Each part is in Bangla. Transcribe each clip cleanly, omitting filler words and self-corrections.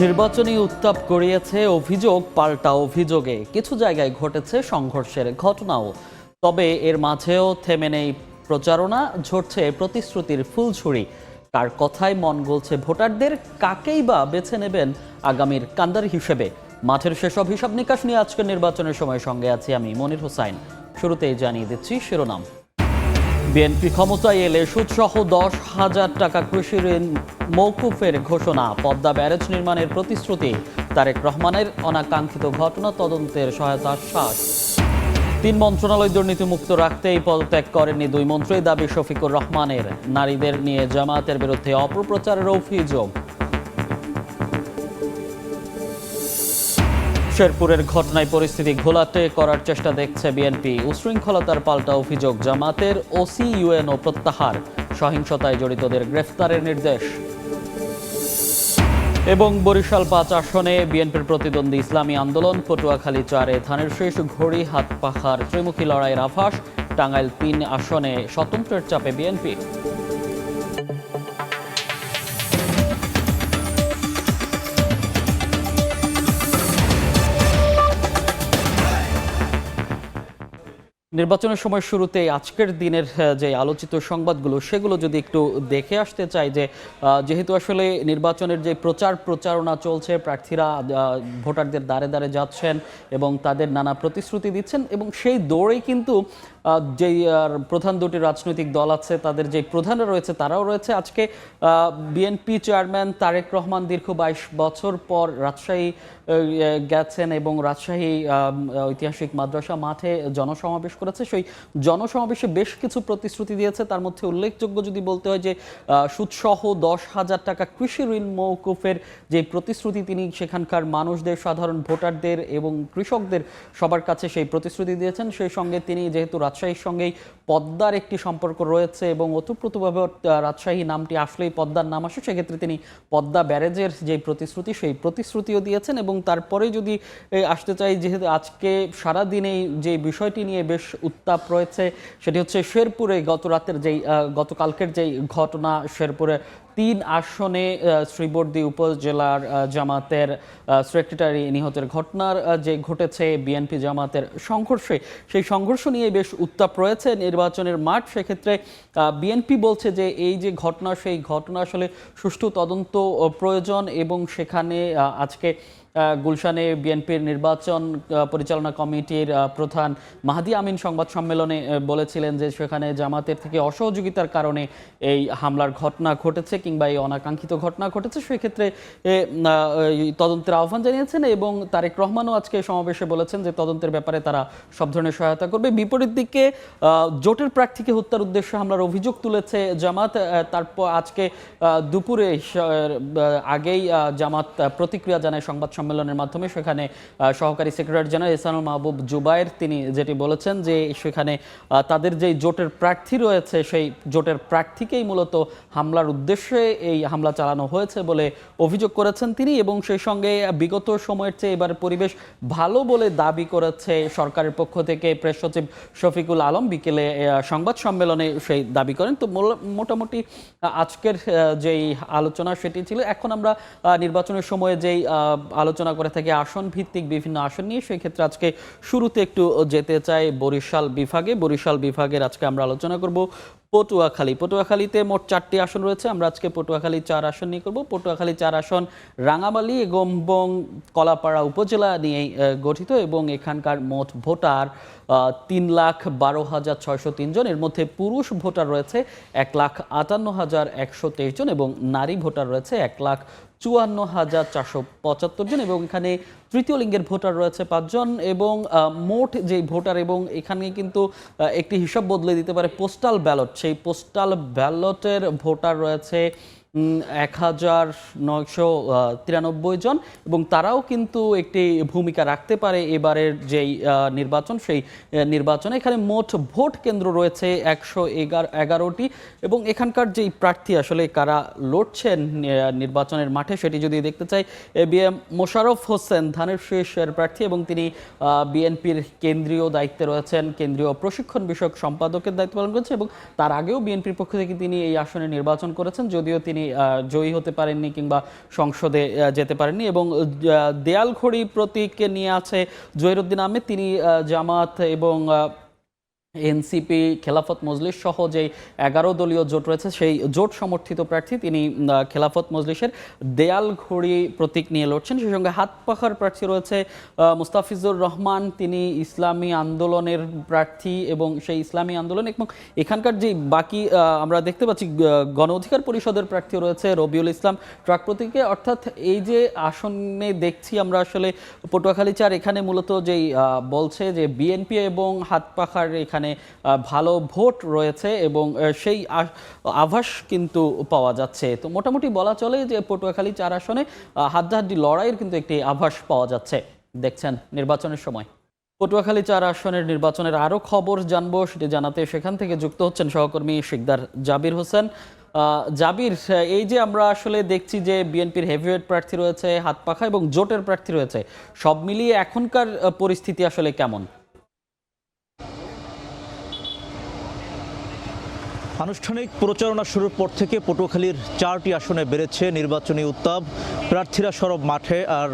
নির্বাচনী উত্তাপ গড়িয়েছে অভিযোগ পাল্টা অভিযোগে, কিছু জায়গায় ঘটেছে সংঘর্ষের ঘটনাও। তবে এর মাঝেও থেমে নেই প্রচারণা, ঝরছে প্রতিশ্রুতির ফুলঝুরি। কার কথায় মন গলছে ভোটারদের, কাকেই বা বেছে নেবেন আগামীর কান্ডারি হিসেবে? মাঠের সেসব হিসাব নিকাশ নিয়ে আজকের নির্বাচনের সময় সঙ্গে আছি আমি মনির হোসাইন। শুরুতেই জানিয়ে দিচ্ছি শিরোনাম। বিএনপি ক্ষমতায় এলে সুদসহ 10,000 টাকা কৃষি ঋণ মওকুফের ঘোষণা, পদ্মা ব্যারেজ নির্মাণের প্রতিশ্রুতি, তারেক রহমানের অনাকাঙ্ক্ষিত ঘটনা তদন্তের সহায়তা আশ্বাস। 3 মন্ত্রণালয় দুর্নীতিমুক্ত রাখতেই পদত্যাগ করেননি 2 মন্ত্রী, দাবি শফিকুর রহমানের। নারীদের নিয়ে জামায়াতের বিরুদ্ধে অপপ্রচারের অভিযোগ। শেরপুরের ঘটনায় পরিস্থিতি ঘোলাটে করার চেষ্টা দেখছে বিএনপি, উশৃঙ্খলতার পাল্টা অভিযোগ। জামাতের ওসি ইউএনও প্রত্যাহার, সহিংসতায় জড়িতদের গ্রেফতারের নির্দেশ। এবং বরিশাল 5 আসনে বিএনপির প্রতিদ্বন্দ্বী ইসলামী আন্দোলন, পটুয়াখালী 4-এ ধানের শীষ, ঘড়ি হাতপাখার ত্রিমুখী লড়াইয়ের আভাস। টাঙ্গাইল 3 আসনে স্বতন্ত্রের চাপে বিএনপি। নির্বাচনের সময় শুরুতেই আজকের দিনের যে আলোচিত সংবাদগুলো সেগুলো যদি একটু দেখে আসতে চাই, যে যেহেতু আসলে নির্বাচনের যে প্রচারণা চলছে, প্রার্থীরা ভোটারদের দ্বারে দ্বারে যাচ্ছেন এবং তাদের নানা প্রতিশ্রুতি দিচ্ছেন, এবং সেই দৌড়েই কিন্তু যেই প্রধান দুটি রাজনৈতিক দল আছে তাদের যে প্রধানরা রয়েছে তারাও রয়েছে। আজকে বিএনপি চেয়ারম্যান তারেক রহমান দীর্ঘ 22 বছর পর রাজশাহী গেছেন এবং রাজশাহী ঐতিহাসিক মাদ্রাসা মাঠে জনসমাবেশ করেছে। সেই জনসমাবেশে বেশ কিছু প্রতিশ্রুতি দিয়েছে। তার মধ্যে উল্লেখযোগ্য যদি বলতে হয় যে সুদসহ 10,000 টাকা কৃষি ঋণ মওকুফের যে প্রতিশ্রুতি তিনি সেখানকার মানুষদের, সাধারণ ভোটারদের এবং কৃষকদের সবার কাছে সেই প্রতিশ্রুতি দিয়েছেন। সেই সঙ্গে তিনি যেহেতু রাজশাহীর সঙ্গেই পদ্মার একটি সম্পর্ক রয়েছে এবং ওতপ্রোতভাবে রাজশাহী নামটি আসলেই পদ্মার নাম আসে, সেক্ষেত্রে তিনি পদ্মা ব্যারেজের যে প্রতিশ্রুতি সেই প্রতিশ্রুতিও দিয়েছেন। এবং তারপরে যদি আসতে চাই, যেহেতু আজকে সারাদিনেই যে বিষয়টি নিয়ে বেশ উত্তাপ রয়েছে সেটি হচ্ছে শেরপুরে গতকালকের যেই ঘটনা। শেরপুরে 3 আসনে শ্রীবর্দী উপজেলার জামাতের সেক্রেটারি নিহতের ঘটনার যে ঘটেছে বিএনপি জামাতের সংঘর্ষে, সেই সংঘর্ষ নিয়ে বেশ উত্তাপ রয়েছে নির্বাচনের মাঠ। সেক্ষেত্রে বিএনপি বলছে যে এই যে ঘটনা, সেই ঘটনা আসলে সুষ্ঠু তদন্ত প্রয়োজন, এবং সেখানে আজকে গুলশানে বিএনপির নির্বাচন পরিচালনা কমিটির প্রধান মাহাদি আমিন সংবাদ সম্মেলনে বলেছিলেন যে সেখানে জামাতের থেকে অসহযোগিতার কারণে এই হামলার ঘটনা ঘটেছে কিংবা এই অনাকাঙ্ক্ষিত ঘটনা ঘটেছে। সেক্ষেত্রে তদন্তের আহ্বান জানিয়েছেন, এবং তারেক রহমানও আজকে সমাবেশে বলেছেন যে তদন্তের ব্যাপারে তারা সব ধরনের সহায়তা করবে। বিপরীত দিকে জোটের প্রার্থীকে হত্যার উদ্দেশ্যে হামলার অভিযোগ তুলেছে জামাত। তারপর আজকে দুপুরে আগেই জামাত প্রতিক্রিয়া জানায় সংবাদ সম্মেলনের মাধ্যমে। সেখানে সহকারী সেক্রেটারি জেনারেল ইহসানুল মাহবুব জুবায়ের তিনি যেটি বলেছেন যে সেখানে তাদের যে জোটের প্রার্থী রয়েছে সেই জোটের প্রার্থীকেই মূলত হামলার উদ্দেশ্যে এই হামলা চালানো হয়েছে বলে অভিযোগ করেছেন তিনি। এবং সেই সঙ্গে বিগত সময়ের চেয়ে এবার পরিবেশ ভালো বলে দাবি করেছে সরকারের পক্ষ থেকে প্রেস সচিব শফিকুল আলম। বিকেলে সংবাদ সম্মেলনে সেই দাবি করেন। তো মোটামুটি আজকের যেই আলোচনা সেটি ছিল। এখন আমরা নির্বাচনের সময়ে যেই আলোচনা করে থাকি আসন ভিত্তিক বিভিন্ন আসন নিয়ে, সেই ক্ষেত্রে আজকে শুরুতে একটু যেতে চাই বরিশাল বিভাগে। বরিশাল বিভাগের আজকে আমরা আলোচনা করব পটুয়াখালীতে মোট 4টি আসন রয়েছে। আমরা আজকে পটুয়াখালী 4 আসন নিয়ে করব। পটুয়াখালী 4 আসন রাঙামালী এবং কলাপাড়া উপজেলা নিয়ে গঠিত, এবং এখানকার মোট ভোটার 3,12,603 জন। এর মধ্যে পুরুষ ভোটার রয়েছে 1,58,123 জন এবং নারী ভোটার রয়েছে 1,54,475 জন, এবং এখানে তৃতীয় লিঙ্গের ভোটার রয়েছে 5 জন। এবং মোট যে ভোটার, এবং এখানে কিন্তু একটি হিসাব বদলে দিতে পারে পোস্টাল ব্যালট, সেই পোস্টাল ব্যালটের ভোটার রয়েছে 1,993 জন, এবং তারাও কিন্তু একটি ভূমিকা রাখতে পারে এবারের যেই নির্বাচন, সেই নির্বাচনে। এখানে মোট ভোট কেন্দ্র রয়েছে 111টি, এবং এখানকার যেই প্রার্থী আসলে কারা লড়ছেন নির্বাচনের মাঠে সেটি যদি দেখতে চাই, বিএম মোশাররফ হোসেন ধানের শীষের প্রার্থী, এবং তিনি বিএনপির কেন্দ্রীয় দায়িত্বে রয়েছেন, কেন্দ্রীয় প্রশিক্ষণ বিষয়ক সম্পাদকের দায়িত্ব পালন করেছেন, এবং তার আগেও বিএনপির পক্ষ থেকে তিনি এই আসনে নির্বাচন করেছেন, যদিও তিনি তিনি জয়ী হতে পারেননি কিংবা সংসদে যেতে পারেননি। এবং দেয়ালঘড়ি প্রতীক নিয়ে আছে জহিরুদ্দিন আহমেদ, তিনি জামাত এবং এনসিপি, খেলাফত মজলিস সহ যে 11 দলীয় জোট রয়েছে সেই জোট সমর্থিত প্রার্থী, তিনি খেলাফত মজলিসের দেয়াল ঘড়ি প্রতীক নিয়ে লড়ছেন। সেই সঙ্গে হাত পাখার প্রার্থী রয়েছে মুস্তাফিজুর রহমান, তিনি ইসলামী আন্দোলনের প্রার্থী এবং সেই ইসলামী আন্দোলন এবং এখানকার যে বাকি আমরা দেখতে পাচ্ছি গণ অধিকার পরিষদের প্রার্থী রয়েছে রবিউল ইসলাম ট্রাক প্রতীকে। অর্থাৎ এই যে আসনে দেখছি আমরা আসলে পটুয়াখালী 4, এখানে মূলত যেই বলছে যে বিএনপি এবং হাত পাখার এখানে ভালো ভোট রয়েছে এবং সেই আভাস কিন্তু পাওয়া যাচ্ছে। তো মোটামুটি বলা চলে যে পটুয়াখালী 4 আসনে হাড্ডাহাড্ডি লড়াইয়ের কিন্তু একটি আভাস পাওয়া যাচ্ছে দেখছেন নির্বাচনের সময়। পটুয়াখালী 4 আসনের নির্বাচনের আরও খবর জানবো, সেটি জানাতে সেখান থেকে যুক্ত হচ্ছেন সহকর্মী শিকদার জাবির হোসেন। জাবির, এই যে আমরা আসলে দেখছি যে বিএনপির হেভিওয়েট প্রার্থী রয়েছে, হাত পাখা এবং জোটের প্রার্থী রয়েছে, সব মিলিয়ে এখনকার পরিস্থিতি আসলে কেমন? আনুষ্ঠানিক প্রচারণা শুরুর পর থেকে পটুয়াখালীর 4টি আসনে বেড়েছে নির্বাচনী উত্তাপ। প্রার্থীরা সরব মাঠে আর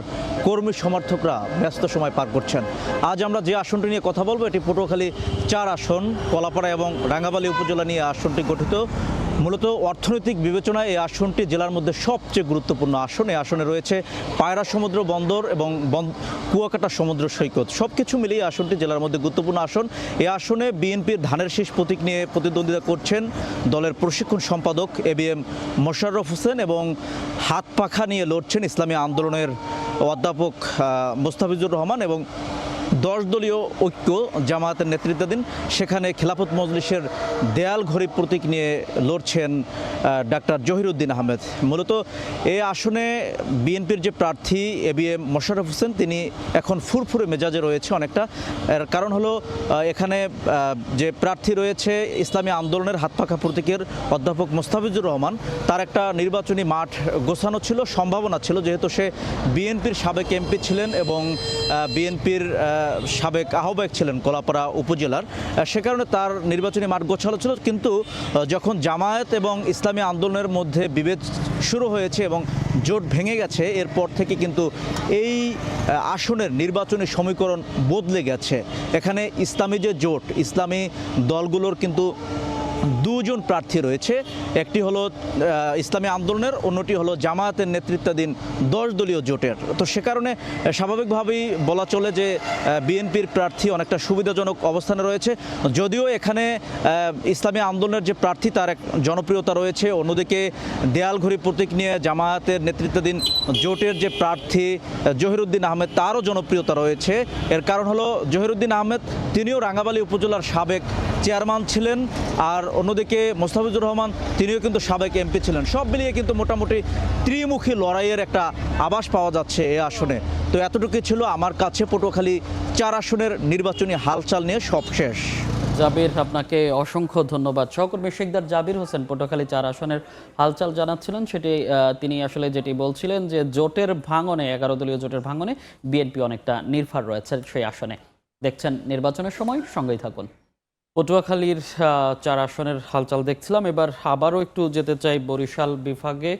কর্মী সমর্থকরা ব্যস্ত সময় পার করছেন। আজ আমরা যে আসনটি নিয়ে কথা বলবো এটি পটুয়াখালী 4 আসন, কলাপাড়া এবং রাঙ্গাবালী উপজেলা নিয়ে আসনটি গঠিত। মূলত অর্থনৈতিক বিবেচনায় এই আসনটি জেলার মধ্যে সবচেয়ে গুরুত্বপূর্ণ আসন। এই আসনে রয়েছে পায়রা সমুদ্র বন্দর এবং কুয়াকাটা সমুদ্র সৈকত, সব কিছু মিলিয়ে আসনটি জেলার মধ্যে গুরুত্বপূর্ণ আসন। এই আসনে বিএনপির ধানের শীষ প্রতীক নিয়ে প্রতিদ্বন্দ্বিতা করছেন দলের প্রশিক্ষণ সম্পাদক ABM মোশাররফ হোসেন এবং হাত পাখা নিয়ে লড়ছেন ইসলামী আন্দোলনের অধ্যাপক মুস্তাফিজুর রহমান এবং 10 দলীয় ঐক্য জামায়াতের নেতৃত্বাধীন, সেখানে খেলাফত মজলিসের দেয়াল ঘড়ি প্রতীক নিয়ে লড়ছেন ডাক্তার জহিরুদ্দিন আহমেদ। মূলত এই আসনে বিএনপির যে প্রার্থী ABM মোশাররফ হোসেন, তিনি এখন ফুরফুরে মেজাজে রয়েছে অনেকটা। এর কারণ হলো এখানে যে প্রার্থী রয়েছে ইসলামী আন্দোলনের হাত পাখা প্রতীকের অধ্যাপক মুস্তাফিজুর রহমান, তার একটা নির্বাচনী মাঠ গোছানো ছিল, সম্ভাবনা ছিল, যেহেতু সে বিএনপির সাবেক এমপি ছিলেন এবং বিএনপির সাবেক আহ্বায়ক ছিলেন কলাপাড়া উপজেলার, সে কারণে তার নির্বাচনী মাঠ গোছানো ছিল। কিন্তু যখন জামায়াত এবং ইসলামী আন্দোলনের মধ্যে বিভেদ শুরু হয়েছে এবং জোট ভেঙে গেছে, এরপর থেকে কিন্তু এই আসনের নির্বাচনী সমীকরণ বদলে গেছে। এখানে ইসলামী যে জোট, ইসলামী দলগুলোর কিন্তু 2 জন প্রার্থী রয়েছে, একটি হলো ইসলামী আন্দোলনের, অন্যটি হলো জামায়াতের নেতৃত্বাধীন 10 দলীয় জোটের। তো সে কারণে স্বাভাবিকভাবেই বলা চলে যে বিএনপির প্রার্থী অনেকটা সুবিধাজনক অবস্থানে রয়েছে। যদিও এখানে ইসলামী আন্দোলনের যে প্রার্থী তার এক জনপ্রিয়তা রয়েছে, অন্যদিকে দেয়ালঘড়ি প্রতীক নিয়ে জামায়াতের নেতৃত্বাধীন জোটের যে প্রার্থী জহিরুদ্দিন আহমেদ, তারও জনপ্রিয়তা রয়েছে। এর কারণ হলো জহিরুদ্দিন আহমেদ তিনিও রাঙ্গাবালী উপজেলার সাবেক চেয়ারম্যান ছিলেন, আর অন্যদিকে মুস্তাফিজুর রহমান তিনিও কিন্তু সাবেক এমপি ছিলেন। সব মিলিয়ে কিন্তু মোটামুটি ত্রিমুখী লড়াইয়ের একটা আভাস পাওয়া যাচ্ছে এই আসনে। তো এতটুকুই ছিল আমার কাছে পটুয়াখালী 4 আসনের নির্বাচনী হালচাল নিয়ে সব শেষ। জাবির, আপনাকে অসংখ্য ধন্যবাদ। সহকর্মী শিকদার জাবির হোসেন পটুয়াখালী 4 আসনের হালচাল জানাচ্ছিলেন। সেটি তিনি আসলে যেটি বলছিলেন যে জোটের ভাঙনে, 11 দলীয় জোটের ভাঙনে বিএনপি অনেকটা নির্ভর রয়েছে সেই আসনে। দেখছেন নির্বাচনের সময়, সঙ্গেই থাকুন। পটুয়াখালীর 4 আসনের হালচাল দেখছিলাম। এবার আবারও একটু যেতে চাই বরিশাল বিভাগে।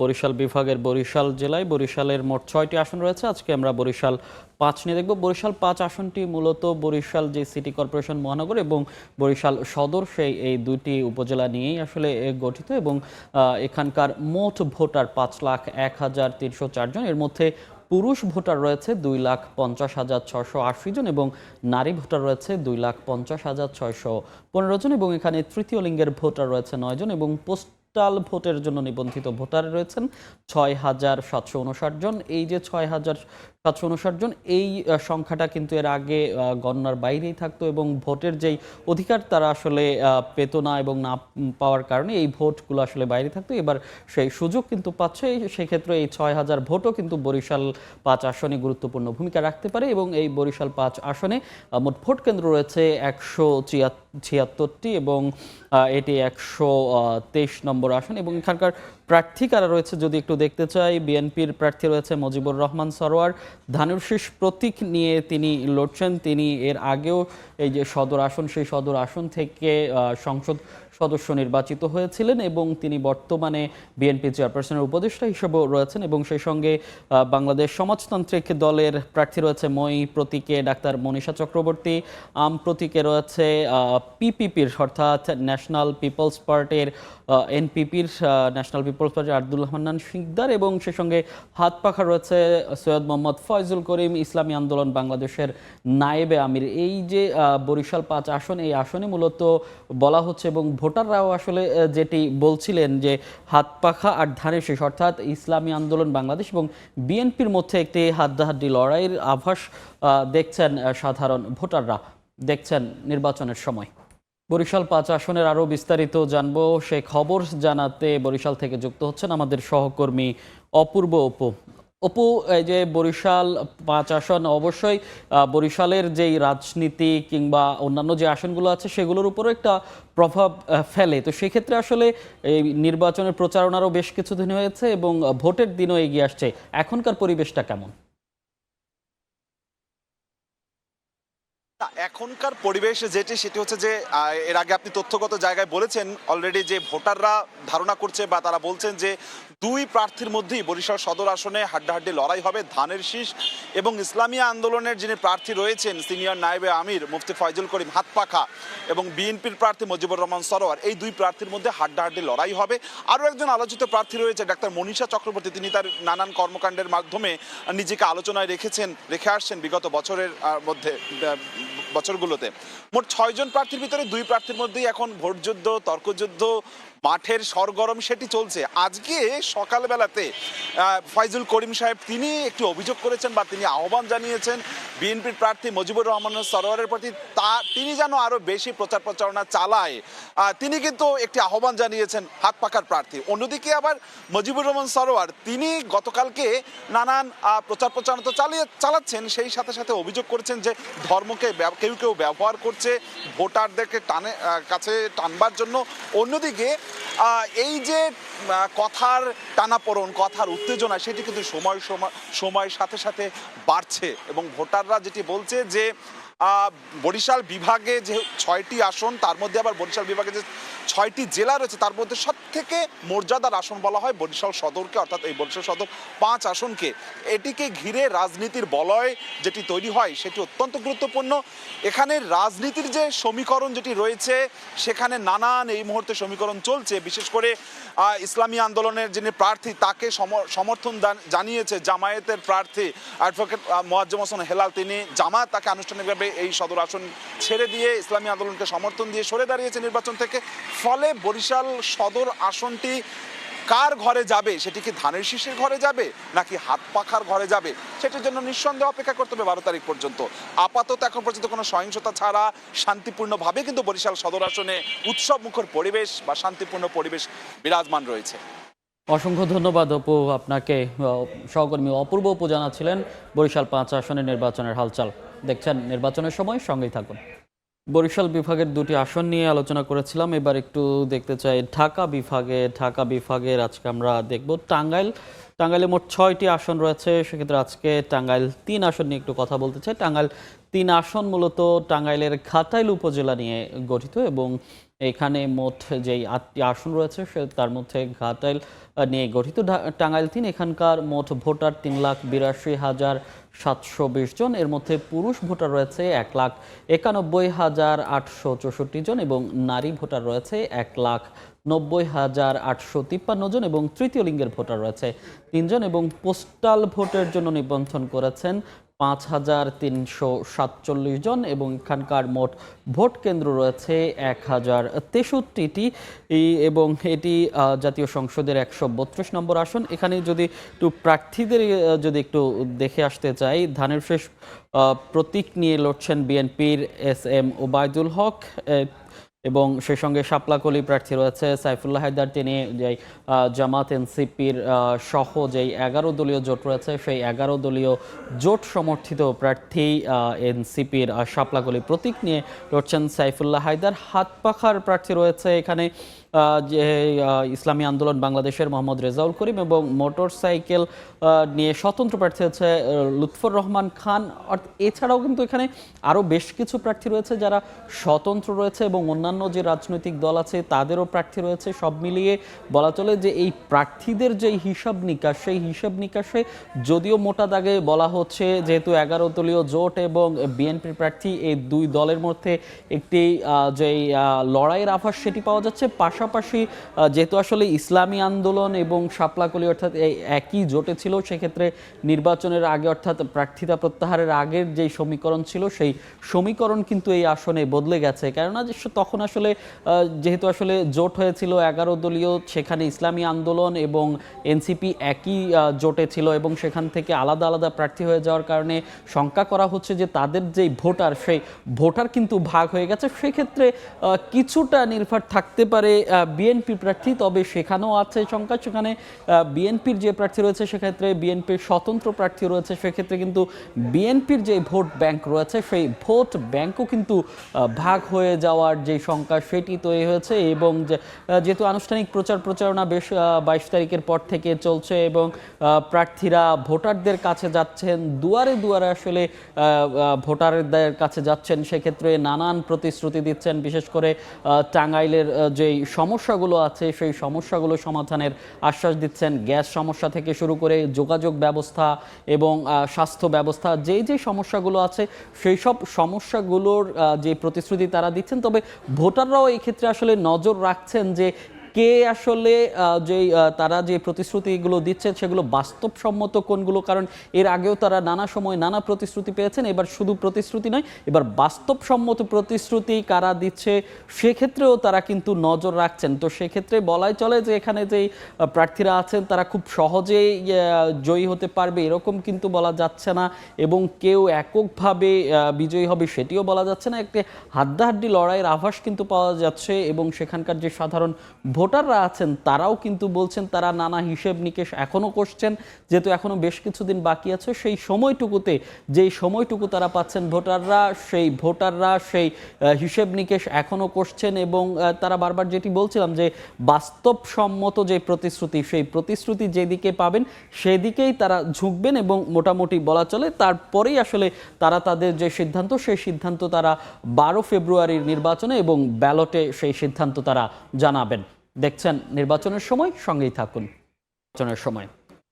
বরিশাল বিভাগের বরিশাল জেলায় বরিশালের মোট 6টি আসন রয়েছে। আজকে আমরা বরিশাল 5 নিয়ে দেখব। বরিশাল 5 আসনটি মূলত বরিশাল যে সিটি কর্পোরেশন মহানগর এবং বরিশাল সদর, সেই এই 2টি উপজেলা নিয়েই আসলে গঠিত এবং এখানকার মোট ভোটার 5,01,304 জন। এর মধ্যে পুরুষ ভোটার রয়েছে 2,50,680 জন এবং নারী ভোটার রয়েছে 2,50,615 জন এবং এখানে তৃতীয় লিঙ্গের ভোটার রয়েছে 9 জন এবং পোস্টাল ভোটের জন্য নিবন্ধিত ভোটার রয়েছেন 6,759 জন। এই যে 6,759 জন, এই সংখ্যাটা কিন্তু এর আগে গণনার বাইরেই থাকতো এবং ভোটের যেই অধিকার তারা আসলে পেত না এবং না পাওয়ার কারণে এই ভোটগুলো আসলে বাইরে থাকতো। এবার সেই সুযোগ কিন্তু পাচ্ছে। সেক্ষেত্রে এই 6,000 ভোটও কিন্তু বরিশাল 5 আসনে গুরুত্বপূর্ণ ভূমিকা রাখতে পারে এবং এই বরিশাল 5 আসনে মোট ভোট কেন্দ্র রয়েছে 176টি এবং এটি 123 নম্বর আসন। এবং এখানকার প্রার্থী কারা রয়েছে যদি একটু দেখতে চাই, বিএনপির প্রার্থী রয়েছে মজিবুর রহমান সরোয়ার, ধানের শীষ প্রতীক নিয়ে তিনি লড়ছেন। তিনি এর আগেও এই যে সদর আসন, সেই সদর আসন থেকে সংসদ সদস্য নির্বাচিত হয়েছিলেন এবং তিনি বর্তমানে বিএনপি চেয়ারপারসনের উপদেষ্টা হিসেবেও রয়েছেন এবং সেই সঙ্গে বাংলাদেশ সমাজতান্ত্রিক দলের প্রার্থী রয়েছে মই প্রতীকে ডাক্তার মনীষা চক্রবর্তী, আম প্রতীকে রয়েছে পিপিপির অর্থাৎ ন্যাশনাল পিপলস পার্টির এনপিপির ন্যাশনাল পিপলস পার্টির আব্দুল হান্নান শিকদার এবং সেই সঙ্গে হাত পাখা রয়েছে সৈয়দ মোহাম্মদ ফয়জুল করিম ইসলামী আন্দোলন বাংলাদেশের নায়েবে আমির। এই যে বরিশাল 5 আসন, এই আসনে মূলত বলা হচ্ছে এবং ভোটাররাও আসলে যেটি বলছিলেন যে হাত পাখা আর ধানের শীষ অর্থাৎ ইসলামী আন্দোলন বাংলাদেশ এবং বিএনপির মধ্যে একটি হাড্ডাহাড্ডি লড়াইয়ের আভাস দেখছেন সাধারণ ভোটাররা, দেখছেন নির্বাচনের সময়। বরিশাল 5 আসনের আরও বিস্তারিত জানবো, সে খবর জানাতে বরিশাল থেকে যুক্ত হচ্ছেন আমাদের সহকর্মী অপূর্ব অপু। অপু, এই যে বরিশাল 5 আসন অবশ্যই বরিশালের যেই রাজনীতি কিংবা অন্যান্য যে আসনগুলো আছে সেগুলোর উপরও একটা প্রভাব ফেলে, তো সেক্ষেত্রে আসলে এই নির্বাচনের প্রচারণারও বেশ কিছুদিন হয়েছে এবং ভোটের দিনও এগিয়ে আসছে, এখনকার পরিবেশটা কেমন? এখনকার পরিবেশ যেটি সেটি হচ্ছে যে এর আগে আপনি তথ্যগত জায়গায় বলেছেন অলরেডি যে ভোটাররা ধারণা করছে বা তারা বলছেন যে দুই প্রার্থীর মধ্যেই বরিশাল সদর আসনে হাড্ডাহাড্ডি লড়াই হবে ধানের শীষ এবং ইসলামী আন্দোলনের যিনি প্রার্থী রয়েছেন সিনিয়র নায়েবে আমির মুফতি ফয়জুল করিম হাত পাখা এবং বিএনপির প্রার্থী মুজিবুর রহমান সরোয়ার, এই দুই প্রার্থীর মধ্যে হাড্ডাহাড্ডি লড়াই হবে। আরও একজন আলোচিত প্রার্থী রয়েছে ডাক্তার মনীষা চক্রবর্তী, তিনি তার নানান কর্মকাণ্ডের মাধ্যমে নিজেকে আলোচনায় রেখে আসছেন বিগত বছরগুলোতে। মোট 6 জন প্রার্থীর ভিতরে 2 প্রার্থীর মধ্যেই এখন ভোটযুদ্ধ, তর্কযুদ্ধ, মাঠের সরগরম সেটি চলছে। আজকে সকালবেলাতে ফয়জুল করিম সাহেব তিনি একটি অভিযোগ করেছেন বা তিনি আহ্বান জানিয়েছেন বিএনপির প্রার্থী মুজিবুর রহমান সরোয়ারের প্রতি, তিনি যেন আরো বেশি প্রচারণা চালায়। তিনি কিন্তু একটি আহ্বান জানিয়েছেন হাত পাকার প্রার্থী। অন্যদিকে আবার মুজিবুর রহমান সরোয়ার তিনি গতকালকে নানান প্রচারণা তো চালাচ্ছেন, সেই সাথে সাথে অভিযোগ করেছেন যে ধর্মকে কেউ ব্যবহার করছে ভোটারদেরকে কাছে টানবার জন্য। অন্যদিকে এই যে কথার টানাপোড়েন, কথার উত্তেজনা সেটি কিন্তু সময়ের সাথে সাথে বাড়ছে এবং ভোটাররা যেটি বলছে যে বরিশাল বিভাগে যে 6টি আসন, তার মধ্যে আবার বরিশাল বিভাগে যে 6টি জেলা রয়েছে তার মধ্যে সব থেকে মর্যাদার আসন বলা হয় বরিশাল সদরকে, অর্থাৎ এই বরিশাল সদর 5 আসনকে। এটিকে ঘিরে রাজনীতির বলয় যেটি তৈরি হয় সেটি অত্যন্ত গুরুত্বপূর্ণ। এখানে রাজনীতির যে সমীকরণ যেটি রয়েছে সেখানে নানান এই মুহূর্তে সমীকরণ চলছে। বিশেষ করে ইসলামী আন্দোলনের যিনি প্রার্থী তাকে সমর্থন জানিয়েছে জামায়াতের প্রার্থী অ্যাডভোকেট মোয়াজ্জেম হোসেন হেলাল, তিনি জামায়াত তাকে আনুষ্ঠানিকভাবে এই সদর আসন ছেড়ে দিয়ে ইসলামী আন্দোলনকে সমর্থন দিয়ে সরে দাঁড়িয়েছে নির্বাচন থেকে। ফলে বরিশাল সদর আসনটি কার ঘরে যাবে, সেটি কি ধানের শীষের ঘরে যাবে নাকি হাত পাখার ঘরে যাবে, সেটির জন্য নিঃসন্দেহে অপেক্ষা করতে হবে 12 তারিখ পর্যন্ত। আপাতত এখন পর্যন্ত কোনো সহিংসতা ছাড়া শান্তিপূর্ণভাবে কিন্তু বরিশাল সদর আসনে উৎসব মুখর পরিবেশ বা শান্তিপূর্ণ পরিবেশ বিরাজমান রয়েছে। অসংখ্য ধন্যবাদ অপু আপনাকে। সহকর্মী অপূর্ব অপু জানাচ্ছিলেন বরিশাল 5 আসনের নির্বাচনের হালচাল। দেখছেন নির্বাচনের সময়, সঙ্গেই থাকুন। বরিশাল বিভাগের 2টি আসন নিয়ে আলোচনা করেছিলাম, এবার একটু দেখতে চাই ঢাকা বিভাগের আজকে আমরা দেখব টাঙ্গাইলে মোট 6টি আসন রয়েছে, সেক্ষেত্রে আজকে টাঙ্গাইল 3 আসন নিয়ে একটু কথা বলতে চাই। টাঙ্গাইল 3 আসন মূলত টাঙ্গাইলের ঘাটাইল উপজেলা নিয়ে গঠিত এবং এখানে মোট যেই 8টি আসন রয়েছে তার মধ্যে ঘাটাইল নিয়ে গঠিত। টাঙ্গাইল 3 এখানকার মোট ভোটার 3,82,720 জন, এর মধ্যে পুরুষ ভোটার রয়েছে 1,91,864 জন এবং নারী ভোটার রয়েছে 1,90,853 জন এবং তৃতীয় লিঙ্গের ভোটার রয়েছে 3 জন এবং পোস্টাল ভোটের জন্য নিবন্ধন করেছেন 5,347 জন এবং এখানকার মোট ভোট কেন্দ্র রয়েছে 1,063টি এবং এটি জাতীয় সংসদের 132 নম্বর আসন। এখানে যদি একটু প্রার্থীদের যদি একটু দেখে আসতে চাই, ধানের শীষ প্রতীক নিয়ে লড়ছেন বিএনপির SM ওবায়দুল হক এবং সেই সঙ্গে শাপলাকলি প্রার্থী রয়েছে সাইফুল্লাহ হায়দার, তিনি যেই জামাত এনসিপির সহ যেই 11 দলীয় জোট রয়েছে সেই 11 দলীয় জোট সমর্থিত প্রার্থী এনসিপির শাপলাকলি প্রতীক নিয়ে লড়ছেন সাইফুল্লাহ হায়দার। হাত পাখার প্রার্থী রয়েছে এখানে যে ইসলামী আন্দোলন বাংলাদেশের মোহাম্মদ রেজাউল করিম এবং মোটরসাইকেল নিয়ে স্বতন্ত্র প্রার্থী হচ্ছে লুৎফর রহমান খান। এছাড়াও কিন্তু এখানে আরও বেশ কিছু প্রার্থী রয়েছে যারা স্বতন্ত্র রয়েছে এবং অন্যান্য যে রাজনৈতিক দল আছে তাদেরও প্রার্থী রয়েছে। সব মিলিয়ে বলা চলে যে এই প্রার্থীদের যে হিসাব নিকাশ, সেই হিসাব নিকাশে যদিও মোটা দাগে বলা হচ্ছে যেহেতু 11 দলীয় জোট এবং বিএনপির প্রার্থী, এই দুই দলের মধ্যে একটি যে লড়াইয়ের আভাস সেটি পাওয়া যাচ্ছে। পাশাপাশি যেহেতু আসলে ইসলামী আন্দোলন এবং শাপলাকলি অর্থাৎ এই একই জোটে ছিল, সেক্ষেত্রে নির্বাচনের আগে অর্থাৎ প্রার্থিতা প্রত্যাহারের আগের যেই সমীকরণ ছিল সেই সমীকরণ কিন্তু এই আসনে বদলে গেছে। কেননা তখন আসলে যেহেতু আসলে জোট হয়েছিল 11 দলীয়, সেখানে ইসলামী আন্দোলন এবং এনসিপি একই জোটে ছিল এবং সেখান থেকে আলাদা আলাদা প্রার্থী হয়ে যাওয়ার কারণে শঙ্কা করা হচ্ছে যে তাদের যেই ভোটার, সেই ভোটার কিন্তু ভাগ হয়ে গেছে। সেক্ষেত্রে কিছুটা নির্ভর থাকতে পারে বিএনপি প্রার্থী, তবে সেখানেও আছে শঙ্কা। সেখানে বিএনপির যে প্রার্থী রয়েছে সেক্ষেত্রে বিএনপির স্বতন্ত্র প্রার্থী রয়েছে, সেক্ষেত্রে কিন্তু বিএনপির যে ভোট ব্যাংক রয়েছে সেই ভোট ব্যাংকও কিন্তু ভাগ হয়ে যাওয়ার যে শঙ্কা সেটি তৈরি হয়েছে। এবং যেহেতু আনুষ্ঠানিক প্রচারণা বেশ 22 তারিখের পর থেকে চলছে এবং প্রার্থীরা ভোটারদের কাছে যাচ্ছেন, দুয়ারে দুয়ারে আসলে ভোটারদের কাছে যাচ্ছেন, সেক্ষেত্রে নানান প্রতিশ্রুতি দিচ্ছেন। বিশেষ করে টাঙ্গাইলের যেই সমস্যাগুলো আছে সেই সমস্যাগুলো সমাধানের আশ্বাস দিচ্ছেন। গ্যাস সমস্যা থেকে শুরু করে যোগাযোগ ব্যবস্থা এবং স্বাস্থ্য ব্যবস্থা, যে সমস্যাগুলো আছে সেই সব সমস্যাগুলোর যে প্রতিশ্রুতি তারা দিচ্ছেন। তবে ভোটাররাও এই ক্ষেত্রে আসলে নজর রাখছেন যে কে আসলে তারা যে প্রতিশ্রুতিগুলো দিচ্ছেন সেগুলো বাস্তবসম্মত কোনগুলো, কারণ এর আগেও তারা নানা সময় নানা প্রতিশ্রুতি পেয়েছেন। এবার শুধু প্রতিশ্রুতি নয়, এবার বাস্তবসম্মত প্রতিশ্রুতি কারা দিচ্ছে সেক্ষেত্রেও তারা কিন্তু নজর রাখছেন। তো সেক্ষেত্রে বলাই চলে যে এখানে যেই প্রার্থীরা আছেন তারা খুব সহজেই জয়ী হতে পারবে এরকম কিন্তু বলা যাচ্ছে না, এবং কেউ এককভাবে বিজয়ী হবে সেটিও বলা যাচ্ছে না। একটি হাড্ডাহাড্ডি লড়াইয়ের আভাস কিন্তু পাওয়া যাচ্ছে এবং সেখানকার যে সাধারণ ভোটাররা আছেন তারাও কিন্তু বলছেন তারা নানা হিসেব নিকেশ এখনও করছেন। যেহেতু এখনও বেশ কিছুদিন বাকি আছে, সেই সময়টুকুতে যেই সময়টুকু তারা পাচ্ছেন ভোটাররা সেই হিসেব নিকেশ এখনও করছেন। এবং তারা বারবার যেটি বলছিলাম যে বাস্তবসম্মত যে প্রতিশ্রুতি, সেই প্রতিশ্রুতি যেদিকে পাবেন সেদিকেই তারা ঝুঁকবেন এবং মোটামুটি বলা চলে তারপরেই আসলে তারা তাদের যে সিদ্ধান্ত সেই সিদ্ধান্ত তারা 12 ফেব্রুয়ারির নির্বাচনে এবং ব্যালটে সেই সিদ্ধান্ত তারা জানাবেন। দেখছেন নির্বাচনের সময়, সঙ্গেই থাকুন। নির্বাচনের সময়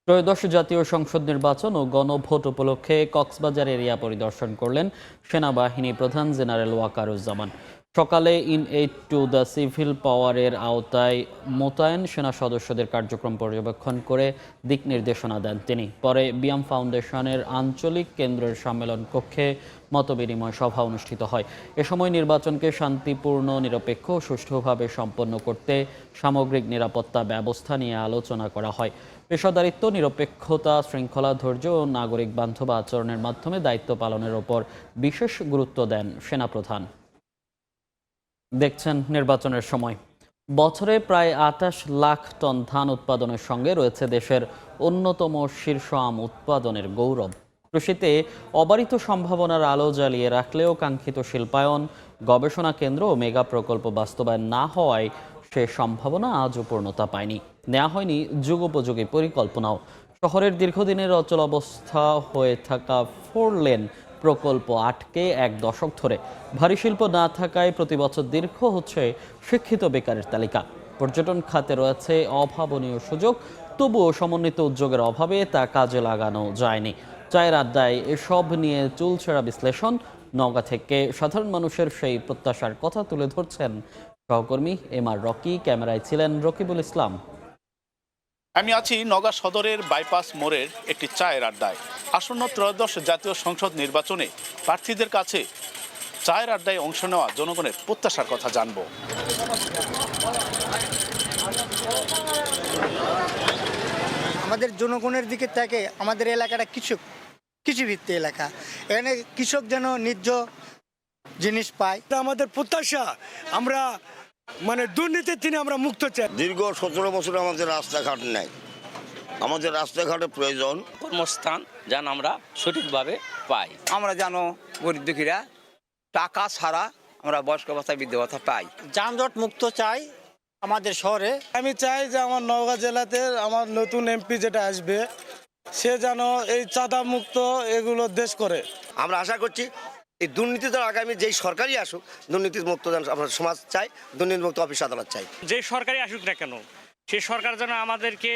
ত্রয়োদশ জাতীয় সংসদ নির্বাচন ও গণভোট উপলক্ষে কক্সবাজার এরিয়া পরিদর্শন করলেন সেনাবাহিনী প্রধান জেনারেল ওয়াকারুজ্জামান। সকালে in aid to the civil পাওয়ারের আওতায় মোতায়েন সেনা সদস্যদের কার্যক্রম পর্যবেক্ষণ করে দিক নির্দেশনা দেন তিনি। পরে বিয়াম ফাউন্ডেশনের আঞ্চলিক কেন্দ্রের সম্মেলন কক্ষে মতবিনিময় সভা অনুষ্ঠিত হয়। এ সময় নির্বাচনকে শান্তিপূর্ণ, নিরপেক্ষ ও সুষ্ঠুভাবে সম্পন্ন করতে সামগ্রিক নিরাপত্তা ব্যবস্থা নিয়ে আলোচনা করা হয়। পেশাদারিত্ব, নিরপেক্ষতা, শৃঙ্খলা, ধৈর্য ও নাগরিক বান্ধব আচরণের মাধ্যমে দায়িত্ব পালনের ওপর বিশেষ গুরুত্ব দেন সেনাপ্রধান। দেখছেন নির্বাচনের সময়। বছরে প্রায় 28 লাখ টন ধান উৎপাদনের সঙ্গে রয়েছে দেশের অন্যতম শীর্ষ আম উৎপাদনের গৌরব। কৃষিতে অবারিত সম্ভাবনার আলো জ্বালিয়ে রাখলেও কাঙ্ক্ষিত শিল্পায়ন, গবেষণা কেন্দ্র ও মেগা প্রকল্প বাস্তবায়ন না হওয়ায় সে সম্ভাবনা আজও পূর্ণতা পায়নি। নেওয়া হয়নি যুগোপযোগী পরিকল্পনাও। শহরের দীর্ঘদিনের অচল অবস্থা হয়ে থাকা 4 লেন প্রকল্প আটকে 1 দশক ধরে। ভারী শিল্প না থাকায় প্রতি বছর দীর্ঘ হচ্ছে শিক্ষিত বেকারের তালিকা। পর্যটন খাতে রয়েছে অভাবনীয় সুযোগ, তবুও সমন্বিত উদ্যোগের অভাবে তা কাজে লাগানো যায়নি। চায়ের আড্ডায় এসব নিয়ে চুলছেড়া বিশ্লেষণ। নওগাঁ থেকে সাধারণ মানুষের সেই প্রত্যাশার কথা তুলে ধরছেন সহকর্মী এমআর রকি। ক্যামেরায় ছিলেন রকিবুল ইসলাম। আমি আছি নওগাঁ সদরের বাইপাস মোড়ের একটি চায়ের আড্ডায়। আসন্ন ত্রয়োদশ জাতীয় সংসদ নির্বাচনে প্রার্থীদের কাছে চায়ের আড্ডায় অংশ নেওয়া জনগণের প্রত্যাশার কথা জানব। আমাদের জনগণের দিকে থেকে আমাদের এলাকাটা কৃষিভিত্তিক এলাকা, এখানে কৃষক যেন ন্যায্য জিনিস পায়। আমাদের প্রত্যাশা, আমরা দুর্নীতির থেকে আমরা মুক্ত চাই। দীর্ঘ 17 বছর আমাদের রাস্তাঘাট নেই, আমাদের রাস্তাঘাটের প্রয়োজন। কর্মস্থান যেন আমরা সঠিকভাবে পাই। আমরা যেন গরিব দুঃখীরা টাকা ছাড়া আমরা বয়স্ক ভাতা, বৃদ্ধ ভাতা পাই। যানজট মুক্ত চাই, আমাদের শহরে আমি চাই যে আমার নওগাঁ জেলাতে আমার নতুন এমপি যেটা আসবে সে যেন এই চাঁদা মুক্ত এগুলো দেশ করে। আমরা আশা করছি এই দুর্নীতি তো আগামী যেই সরকারই আসুক দুর্নীতি মুক্ত যেন আমরা সমাজ চাই, দুর্নীতি মুক্ত অফিস আদালত চাই। যে সরকারই আসুক না কেন সে সরকার যেন আমাদেরকে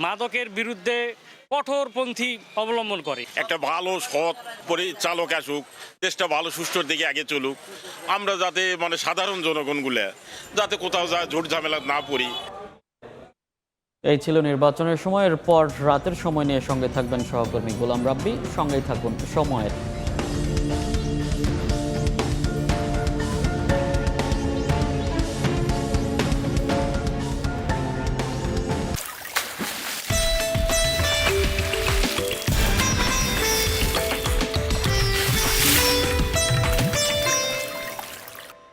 মাদকের বিরুদ্ধে কঠোরপন্থী অবলম্বন করে। একটা ভালো সৎ পরিচালক আসুক, দেশটা ভালো সুষ্ঠুর দিকে আগে চলুক, আমরা যাতে মানে সাধারণ জনগণগুলো যাতে কোথাও যা ঝুট ঝামেলা না পড়ি। এই ছিল নির্বাচনের সময়ের পর রাতের সময় নিয়ে সঙ্গে থাকবেন সহকর্মী গোলাম রাব্বি। সঙ্গেই থাকুন সময়ের।